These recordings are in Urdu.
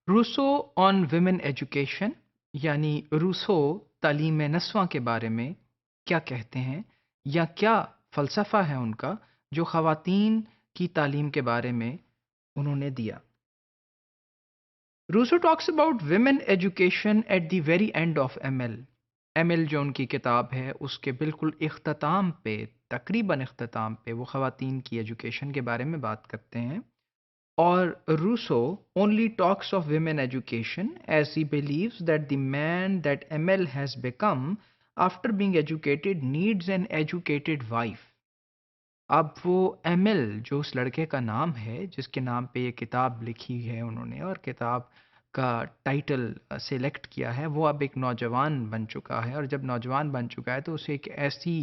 روسو آن ویمن ایجوکیشن، یعنی روسو تعلیم نسواں کے بارے میں کیا کہتے ہیں، یا کیا فلسفہ ہے ان کا جو خواتین کی تعلیم کے بارے میں انہوں نے دیا۔ Rousseau talks about women education at the very end of Emile جو ان کی کتاب ہے اس کے بالکل اختتام پہ، تقریباً اختتام پہ وہ خواتین کی ایجوکیشن کے بارے میں بات کرتے ہیں۔ Or Rousseau only talks of women education as he believes that the man that ML has become after being educated needs an educated wife. اب وہ ایم ایل جو اس لڑکے کا نام ہے جس کے نام پہ یہ کتاب لکھی ہے انہوں نے اور کتاب کا ٹائٹل سلیکٹ کیا ہے، وہ اب ایک نوجوان بن چکا ہے، اور جب نوجوان بن چکا ہے تو اسے ایک ایسی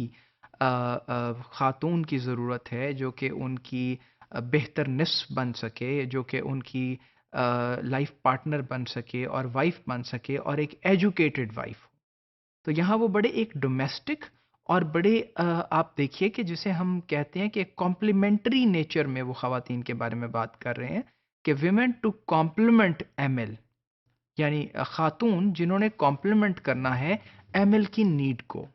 خاتون کی ضرورت ہے جو کہ ان کی بہتر نصف بن سکے، جو کہ ان کی لائف پارٹنر بن سکے اور وائف بن سکے، اور ایک ایجوکیٹڈ وائف۔ تو یہاں وہ بڑے ایک ڈومیسٹک اور بڑے آپ دیکھیے کہ جسے ہم کہتے ہیں کہ کمپلیمنٹری نیچر میں وہ خواتین کے بارے میں بات کر رہے ہیں کہ women to complement Emile, یعنی خاتون جنہوں نے کمپلیمنٹ کرنا ہے ایم ایل کی نیڈ کو۔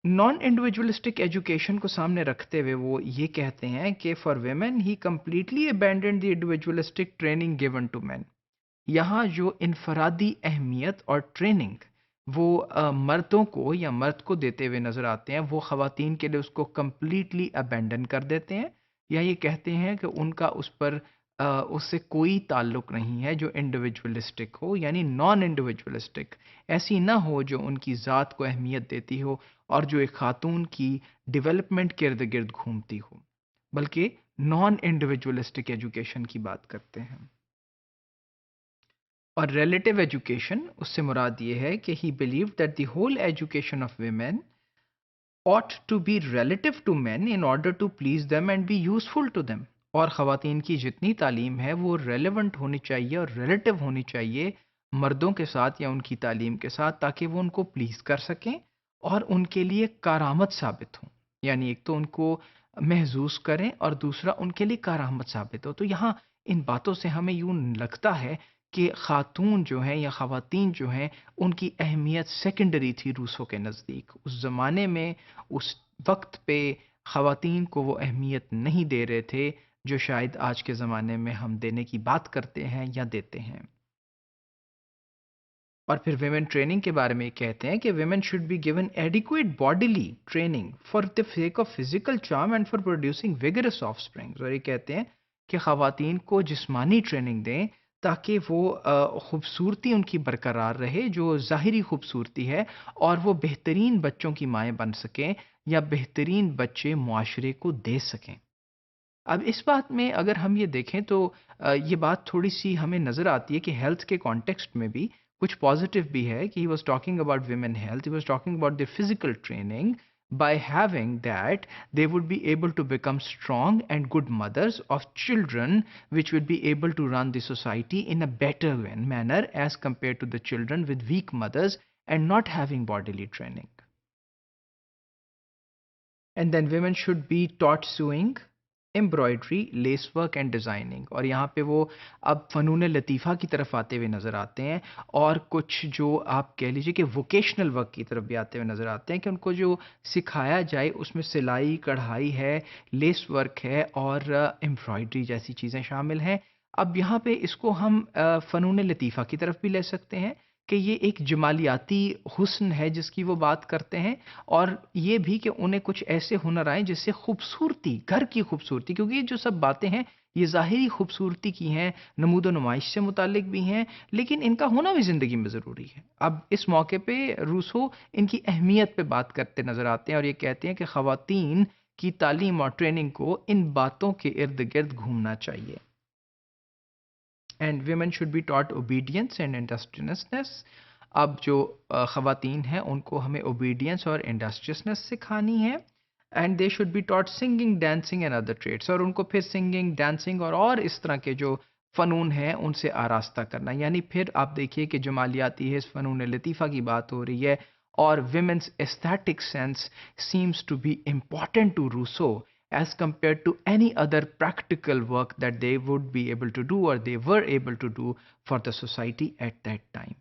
نان انڈیویجولسٹک ایجوکیشن کو سامنے رکھتے ہوئے وہ یہ کہتے ہیں کہ فار ویمن ہی completely abandoned the individualistic training given to men. یہاں جو انفرادی اہمیت اور ٹریننگ وہ مردوں کو یا مرد کو دیتے ہوئے نظر آتے ہیں، وہ خواتین کے لیے اس کو کمپلیٹلی ابینڈن کر دیتے ہیں، یا یہ کہتے ہیں کہ ان کا اس پر اس سے کوئی تعلق نہیں ہے جو انڈیویجولسٹک ہو، یعنی نان انڈیویجولسٹک ایسی نہ ہو جو ان کی ذات کو اہمیت دیتی ہو اور جو ایک خاتون کی ڈیولپمنٹ کے ارد گرد گھومتی ہو، بلکہ نان انڈیویجولسٹک ایجوکیشن کی بات کرتے ہیں۔ اور ریلیٹو ایجوکیشن اس سے مراد یہ ہے کہ he believe that the whole education of women ought to be relative to men in order to please them and be useful to them۔ اور خواتین کی جتنی تعلیم ہے وہ ریلیونٹ ہونی چاہیے اور ریلیٹو ہونی چاہیے مردوں کے ساتھ یا ان کی تعلیم کے ساتھ، تاکہ وہ ان کو پلیز کر سکیں اور ان کے لیے کارآمد ثابت ہوں، یعنی ایک تو ان کو محظوظ کریں اور دوسرا ان کے لیے کارآمد ثابت ہو۔ تو یہاں ان باتوں سے ہمیں یوں لگتا ہے کہ خاتون جو ہیں یا خواتین جو ہیں ان کی اہمیت سیکنڈری تھی روسو کے نزدیک۔ اس زمانے میں اس وقت پہ خواتین کو وہ اہمیت نہیں دے رہے تھے جو شاید آج کے زمانے میں ہم دینے کی بات کرتے ہیں یا دیتے ہیں۔ اور پھر ویمن ٹریننگ کے بارے میں کہتے ہیں کہ women should be given adequate bodily training for the sake of physical charm and for producing vigorous offsprings. اور یہ کہتے ہیں کہ خواتین کو جسمانی ٹریننگ دیں تاکہ وہ خوبصورتی ان کی برقرار رہے جو ظاہری خوبصورتی ہے، اور وہ بہترین بچوں کی مائیں بن سکیں یا بہترین بچے معاشرے کو دے سکیں۔ اب اس بات میں اگر ہم یہ دیکھیں تو یہ بات تھوڑی سی ہمیں نظر آتی ہے کہ ہیلتھ کے کانٹیکسٹ میں بھی کچھ پازیٹیو بھی ہے کہ he was talking about women health, he was talking about the physical training by having that they would be able to become strong and good mothers of children which would be able to run the society in a better manner as compared to the children with weak mothers and not having bodily training. And then women should be taught sewing, embroidery, less work and designing. اور یہاں پہ وہ اب فنون لطیفہ کی طرف آتے ہوئے نظر آتے ہیں، اور کچھ جو آپ کہہ لیجیے کہ ووکیشنل ورک کی طرف بھی آتے ہوئے نظر آتے ہیں کہ ان کو جو سکھایا جائے اس میں سلائی کڑھائی ہے، لیس ورک ہے اور امبرائڈری جیسی چیزیں شامل ہیں۔ اب یہاں پہ اس کو ہم فنون لطیفہ کی طرف بھی لے سکتے ہیں کہ یہ ایک جمالیاتی حسن ہے جس کی وہ بات کرتے ہیں، اور یہ بھی کہ انہیں کچھ ایسے ہنر آئیں جس سے خوبصورتی، گھر کی خوبصورتی، کیونکہ یہ جو سب باتیں ہیں یہ ظاہری خوبصورتی کی ہیں، نمود و نمائش سے متعلق بھی ہیں، لیکن ان کا ہونا بھی زندگی میں ضروری ہے۔ اب اس موقع پہ روسو ان کی اہمیت پہ بات کرتے نظر آتے ہیں اور یہ کہتے ہیں کہ خواتین کی تعلیم اور ٹریننگ کو ان باتوں کے ارد گرد گھومنا چاہیے۔ And women should be taught obedience and industriousness. اب جو خواتین ہیں ان کو ہمیں اوبیڈینس اور انڈسٹریسنس سکھانی ہے۔ And they should be taught singing, dancing and other trades, اور ان کو پھر سنگنگ، ڈانسنگ اور اس طرح کے جو فنون ہیں ان سے آراستہ کرنا۔ یعنی پھر آپ دیکھیے کہ جمالیاتی حس، فنون لطیفہ کی بات ہو رہی ہے، اور women's aesthetic sense seems to be important to Rousseau as compared to any other practical work that they would be able to do or they were able to do for the society at that time.